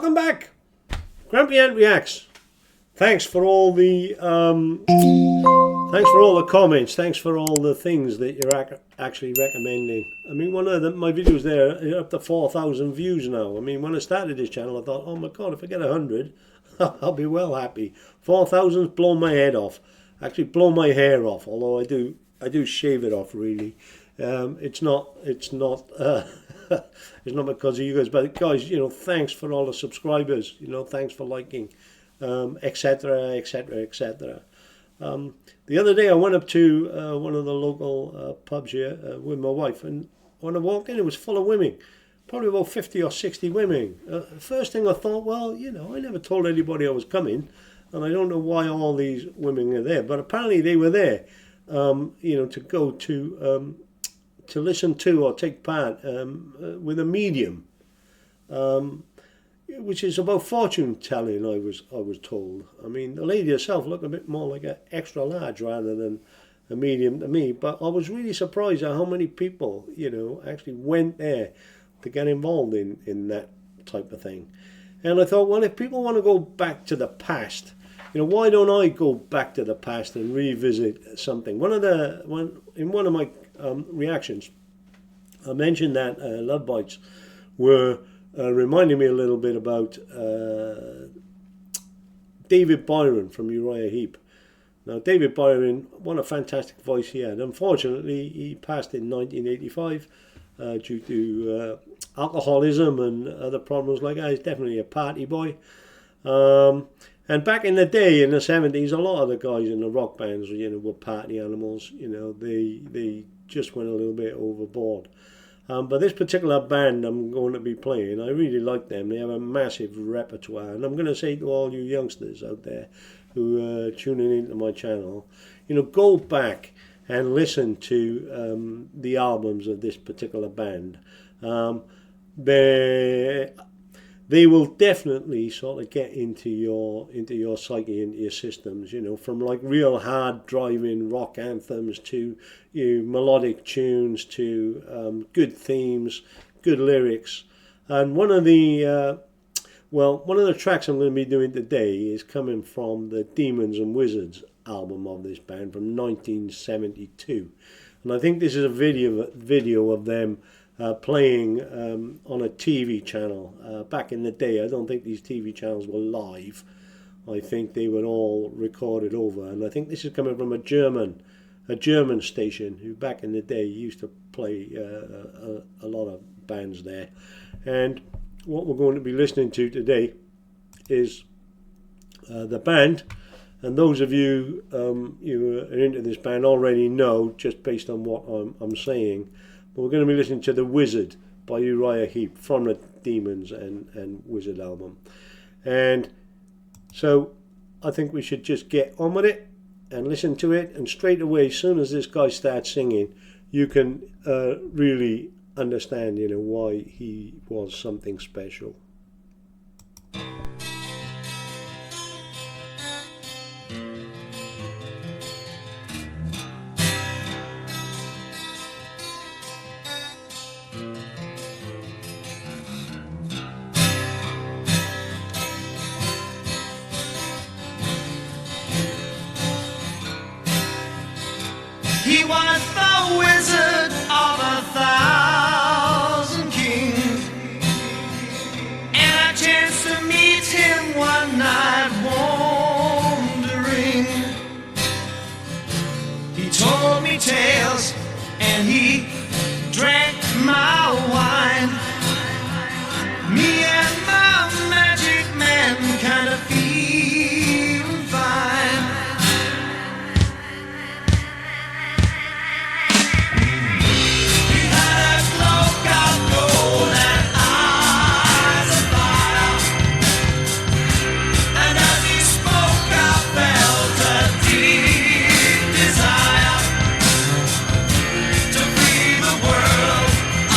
Welcome back, Grampy Ant Reacts. Thanks for all the comments. Thanks for all the things that you're actually recommending. I mean, one of my videos there are up to 4,000 views now. I mean, when I started this channel, I thought, oh my god, if I get 100, I'll be well happy. 4,000's blown my head off. Actually, blown my hair off. Although I do shave it off really. It's not it's not because of you guys, but guys, you know, thanks for all the subscribers. You know, thanks for liking. Etc, etc, etc. The other day I went up to one of the local pubs here with my wife, and when I walked in it was full of women, probably about 50 or 60 women. First thing I thought, well, you know, I never told anybody I was coming, and I don't know why all these women are there, but apparently they were there, you know, to go to listen to or take part with a medium. Which is about fortune telling, I was told. I mean, the lady herself looked a bit more like an extra large rather than a medium to me. But I was really surprised at how many people, you know, actually went there to get involved in that type of thing. And I thought, well, if people want to go back to the past, you know, why don't I go back to the past and revisit something? In one of my reactions, I mentioned that love bites were reminding me a little bit about David Byron from Uriah Heep. Now, David Byron, what a fantastic voice he had. Unfortunately, he passed in 1985 due to alcoholism and other problems like that. He's definitely a party boy. And back in the day, in the 70s, a lot of the guys in the rock bands, you know, were party animals. You know, they just went a little bit overboard. But this particular band I'm going to be playing, I really like them. They have a massive repertoire. And I'm going to say to all you youngsters out there who are tuning into my channel, you know, go back and listen to the albums of this particular band. They will definitely sort of get into your psyche, into your systems, you know, from like real hard driving rock anthems to, you know, melodic tunes to good themes, good lyrics. And one of the tracks I'm going to be doing today is coming from the Demons and Wizards album of this band from 1972, and I think this is a video of them playing on a TV channel back in the day. I don't think these TV channels were live. I think they were all recorded over, and I think this is coming from a German station who back in the day used to play a lot of bands there. And what we're going to be listening to today is the band, and those of you who are into this band already know just based on what I'm saying. But we're going to be listening to The Wizard by Uriah Heep from the Demons and Wizard album. And so I think we should just get on with it and listen to it. And straight away, as soon as this guy starts singing, you can really understand, you know, why he was something special. He was the wizard of 1,000 kings, and I chanced to meet him one night wandering. He told me tales and he drank my wine. Me and my magic man kind of feeling fine.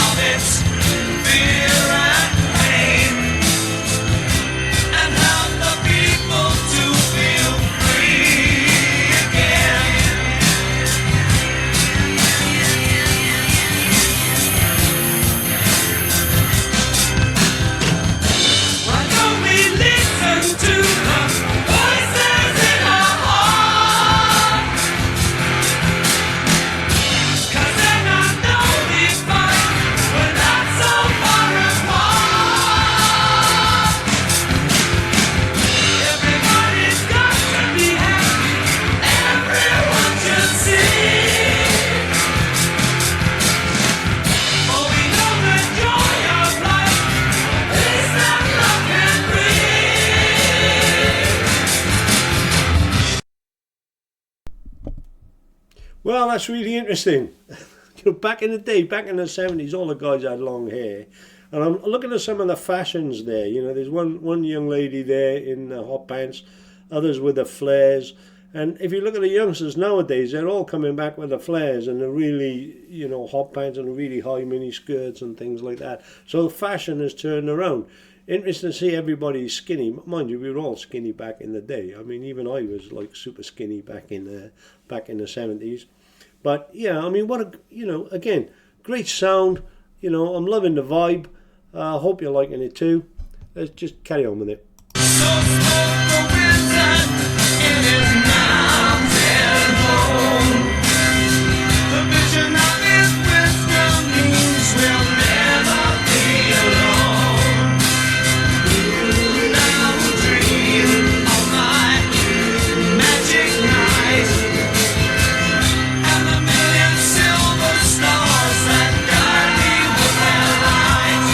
Of Well, that's really interesting. Back in the day, back in the 70s, all the guys had long hair. And I'm looking at some of the fashions there. There's one young lady there in the hot pants, others with the flares. And if you look at the youngsters nowadays, they're all coming back with the flares and the really, hot pants and the really high mini skirts and things like that. So the fashion has turned around. Interesting to see everybody skinny. Mind you, we were all skinny back in the day. I mean, even I was like super skinny back in the 70s. But yeah, I mean, again, great sound. I'm loving the vibe. I hope you're liking it too. Let's just carry on with it. So smoke the wizard in his mountain home. The vision of his wisdom means we'll never be alone. Now dream of my magic night and the million silver stars that guide me with their light.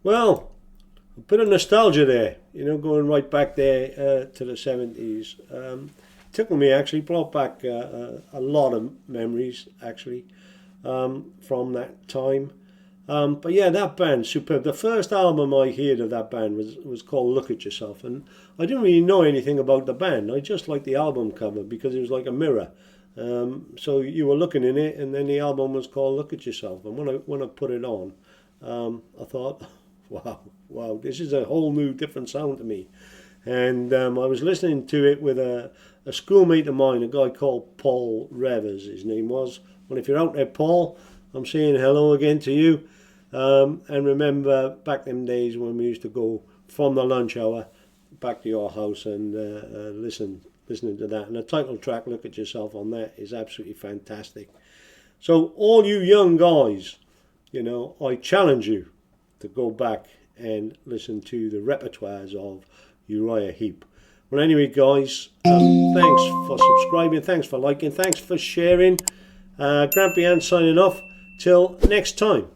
Well, a bit of nostalgia there, going right back there to the 70s. Tickled me, actually, brought back a lot of memories, actually, from that time. But yeah, that band, superb. The first album I heard of that band was called Look at Yourself, and I didn't really know anything about the band. I just liked the album cover because it was like a mirror. So you were looking in it, and then the album was called Look at Yourself. And when I put it on, I thought, wow, this is a whole new different sound to me. And I was listening to it with a schoolmate of mine, a guy called Paul Revers, his name was. Well, if you're out there, Paul, I'm saying hello again to you. And remember back them days when we used to go from the lunch hour back to your house and listening to that. And the title track, Look at Yourself, on that is absolutely fantastic. So all you young guys, I challenge you to go back and listen to the repertoires of Uriah Heep. Well, anyway, guys, thanks for subscribing, thanks for liking, thanks for sharing. Grampy and signing off. Till next time.